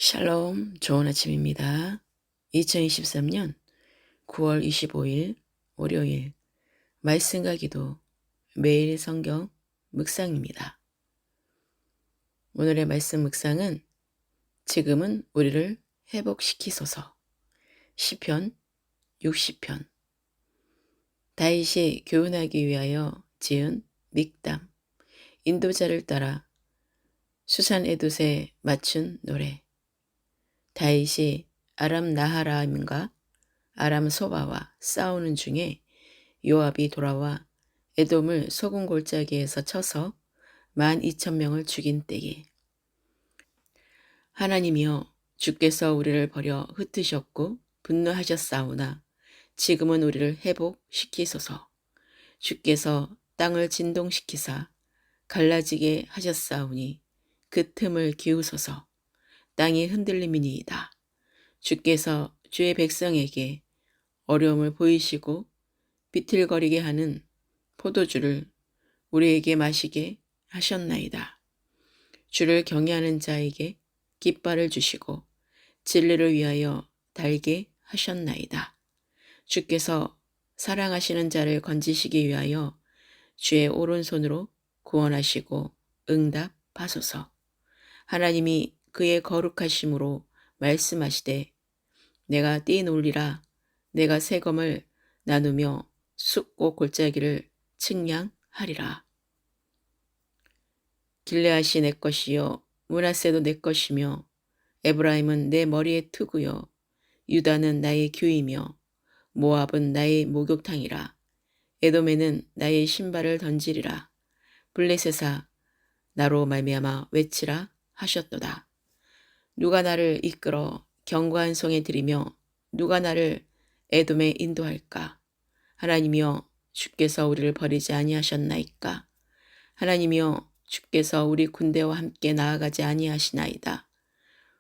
샬롬, 좋은 아침입니다. 2023년 9월 25일 월요일 말씀과 기도 매일 성경 묵상입니다. 오늘의 말씀 묵상은 지금은 우리를 회복시키소서 시편 60편 다윗이 교훈하기 위하여 지은 믹담 인도자를 따라 수산 에돛에 맞춘 노래 다윗이 아람 나하라임과 아람 소바와 싸우는 중에 요압이 돌아와 에돔을 소금 골짜기에서 쳐서 12,000명을 죽인 때에 하나님이여 주께서 우리를 버려 흩으셨고 분노하셨사오나 지금은 우리를 회복시키소서. 주께서 땅을 진동시키사 갈라지게 하셨사오니 그 틈을 기우소서. 땅이 흔들림이니이다. 주께서 주의 백성에게 어려움을 보이시고 비틀거리게 하는 포도주를 우리에게 마시게 하셨나이다. 주를 경외하는 자에게 깃발을 주시고 진리를 위하여 달게 하셨나이다. 주께서 사랑하시는 자를 건지시기 위하여 주의 오른손으로 구원하시고 응답하소서. 하나님이 그의 거룩하심으로 말씀하시되 내가 뛰놀리라 내가 세검을 나누며 숲고 골짜기를 측량하리라. 길르앗이 내 것이요 므낫세도 내 것이며 에브라임은 내 머리의 트구요 유다는 나의 규이며 모압은 나의 목욕탕이라. 에돔에는 나의 신발을 던지리라. 블레셋아 나로 말미암아 외치라 하셨도다. 누가 나를 이끌어 견고한 성에 들이며 누가 나를 에돔에 인도할까? 하나님이여 주께서 우리를 버리지 아니하셨나이까? 하나님이여 주께서 우리 군대와 함께 나아가지 아니하시나이다.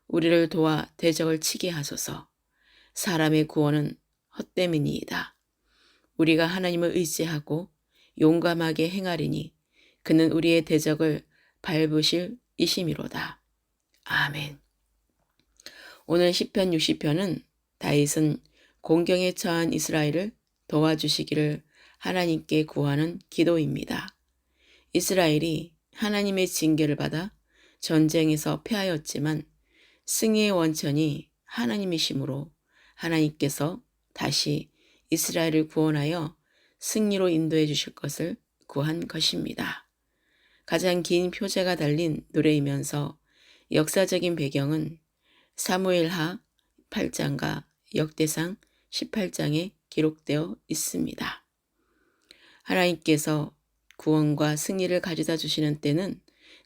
우리를 도와 대적을 치게 하소서. 사람의 구원은 헛됨이니이다. 우리가 하나님을 의지하고 용감하게 행하리니 그는 우리의 대적을 밟으실 이심이로다. 아멘. 오늘 시편 60편은 다윗은 공경에 처한 이스라엘을 도와주시기를 하나님께 구하는 기도입니다. 이스라엘이 하나님의 징계를 받아 전쟁에서 패하였지만 승리의 원천이 하나님이시므로 하나님께서 다시 이스라엘을 구원하여 승리로 인도해 주실 것을 구한 것입니다. 가장 긴 표제가 달린 노래이면서 역사적인 배경은 사무엘하 8장과 역대상 18장에 기록되어 있습니다. 하나님께서 구원과 승리를 가져다 주시는 때는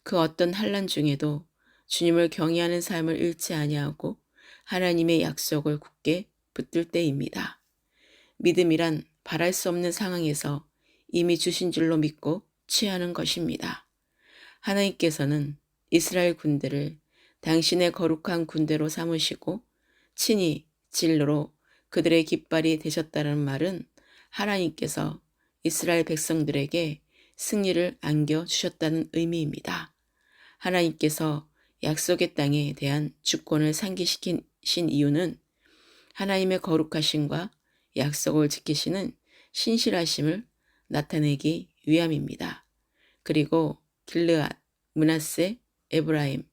그 어떤 환난 중에도 주님을 경외하는 삶을 잃지 아니하고 하나님의 약속을 굳게 붙들 때입니다. 믿음이란 바랄 수 없는 상황에서 이미 주신 줄로 믿고 취하는 것입니다. 하나님께서는 이스라엘 군대를 당신의 거룩한 군대로 삼으시고 친히 진로로 그들의 깃발이 되셨다는 말은 하나님께서 이스라엘 백성들에게 승리를 안겨주셨다는 의미입니다. 하나님께서 약속의 땅에 대한 주권을 상기시킨 이유는 하나님의 거룩하심과 약속을 지키시는 신실하심을 나타내기 위함입니다. 그리고 길르앗, 므낫세, 에브라임,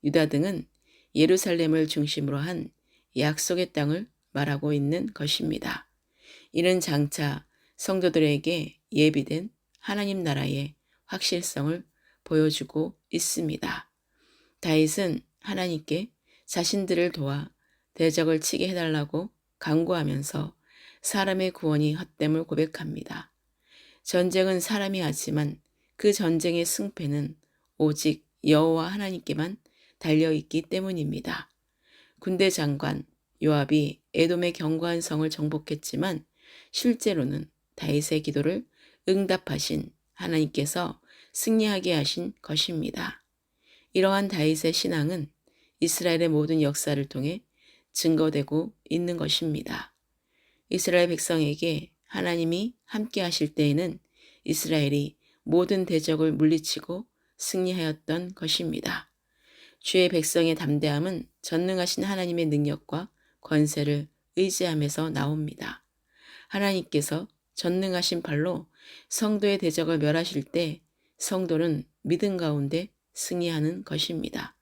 유다 등은 예루살렘을 중심으로 한 약속의 땅을 말하고 있는 것입니다. 이는 장차 성도들에게 예비된 하나님 나라의 확실성을 보여주고 있습니다. 다윗은 하나님께 자신들을 도와 대적을 치게 해달라고 간구하면서 사람의 구원이 헛됨을 고백합니다. 전쟁은 사람이 하지만 그 전쟁의 승패는 오직 여호와 하나님께만 달려있기 때문입니다. 군대 장관 요압이 에돔의 견고한 성을 정복했지만 실제로는 다윗의 기도를 응답하신 하나님께서 승리하게 하신 것입니다. 이러한 다윗의 신앙은 이스라엘의 모든 역사를 통해 증거되고 있는 것입니다. 이스라엘 백성에게 하나님이 함께 하실 때에는 이스라엘이 모든 대적을 물리치고 승리하였던 것입니다. 주의 백성의 담대함은 전능하신 하나님의 능력과 권세를 의지함에서 나옵니다. 하나님께서 전능하신 발로 성도의 대적을 멸하실 때 성도는 믿음 가운데 승리하는 것입니다.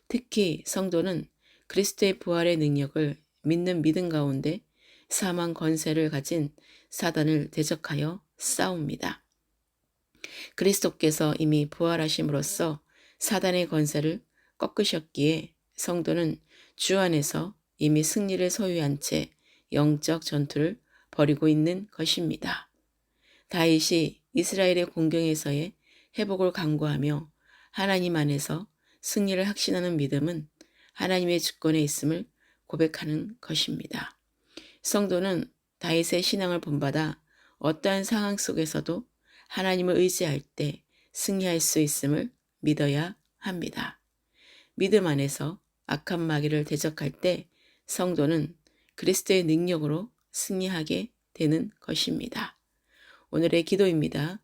특히 성도는 그리스도의 부활의 능력을 믿는 믿음 가운데 사망 권세를 가진 사단을 대적하여 싸웁니다. 그리스도께서 이미 부활하심으로써 사단의 권세를 꺾으셨기에 성도는 주 안에서 이미 승리를 소유한 채 영적 전투를 벌이고 있는 것입니다. 다윗이 이스라엘의 공경에서의 회복을 간구하며 하나님 안에서 승리를 확신하는 믿음은 하나님의 주권에 있음을 고백하는 것입니다. 성도는 다윗의 신앙을 본받아 어떠한 상황 속에서도 하나님을 의지할 때 승리할 수 있음을 믿어야 합니다. 믿음 안에서 악한 마귀를 대적할 때 성도는 그리스도의 능력으로 승리하게 되는 것입니다. 오늘의 기도입니다.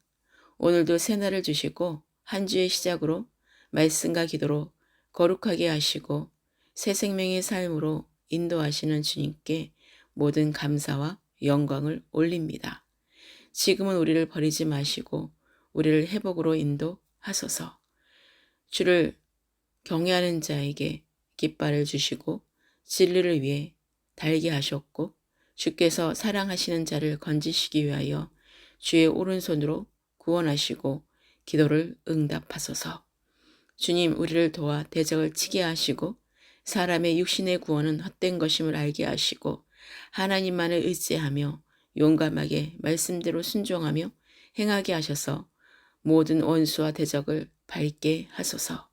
오늘도 새날을 주시고 한 주의 시작으로 말씀과 기도로 거룩하게 하시고 새 생명의 삶으로 인도하시는 주님께 모든 감사와 영광을 올립니다. 지금은 우리를 버리지 마시고 우리를 회복으로 인도하소서. 주를 경외하는 자에게 깃발을 주시고 진리를 위해 달게 하셨고 주께서 사랑하시는 자를 건지시기 위하여 주의 오른손으로 구원하시고 기도를 응답하소서. 주님, 우리를 도와 대적을 치게 하시고 사람의 육신의 구원은 헛된 것임을 알게 하시고 하나님만을 의지하며 용감하게 말씀대로 순종하며 행하게 하셔서 모든 원수와 대적을 밟게 하소서.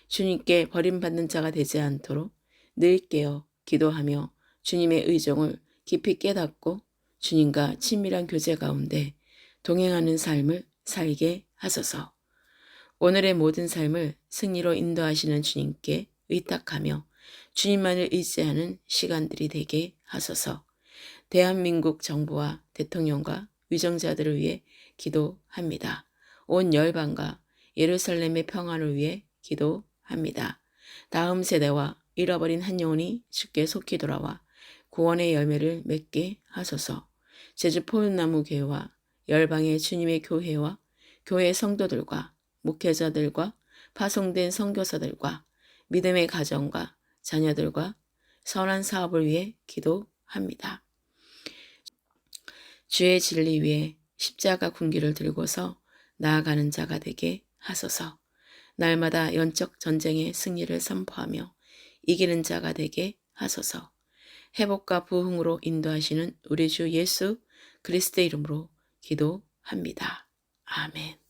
주님께 버림받는 자가 되지 않도록 늘 깨어 기도하며 주님의 의정을 깊이 깨닫고 주님과 친밀한 교제 가운데 동행하는 삶을 살게 하소서. 오늘의 모든 삶을 승리로 인도하시는 주님께 의탁하며 주님만을 의지하는 시간들이 되게 하소서. 대한민국 정부와 대통령과 위정자들을 위해 기도합니다. 온 열방과 예루살렘의 평안을 위해 기도합니다. 다음 세대와 잃어버린 한 영혼이 주께 속히 돌아와 구원의 열매를 맺게 하소서. 제주 포윤나무 교회와 열방의 주님의 교회와 교회 성도들과 목회자들과 파송된 선교사들과 믿음의 가정과 자녀들과 선한 사업을 위해 기도합니다. 주의 진리 위에 십자가 군기를 들고서 나아가는 자가 되게 하소서. 날마다 영적 전쟁의 승리를 선포하며 이기는 자가 되게 하소서. 회복과 부흥으로 인도하시는 우리 주 예수 그리스도의 이름으로 기도합니다. 아멘.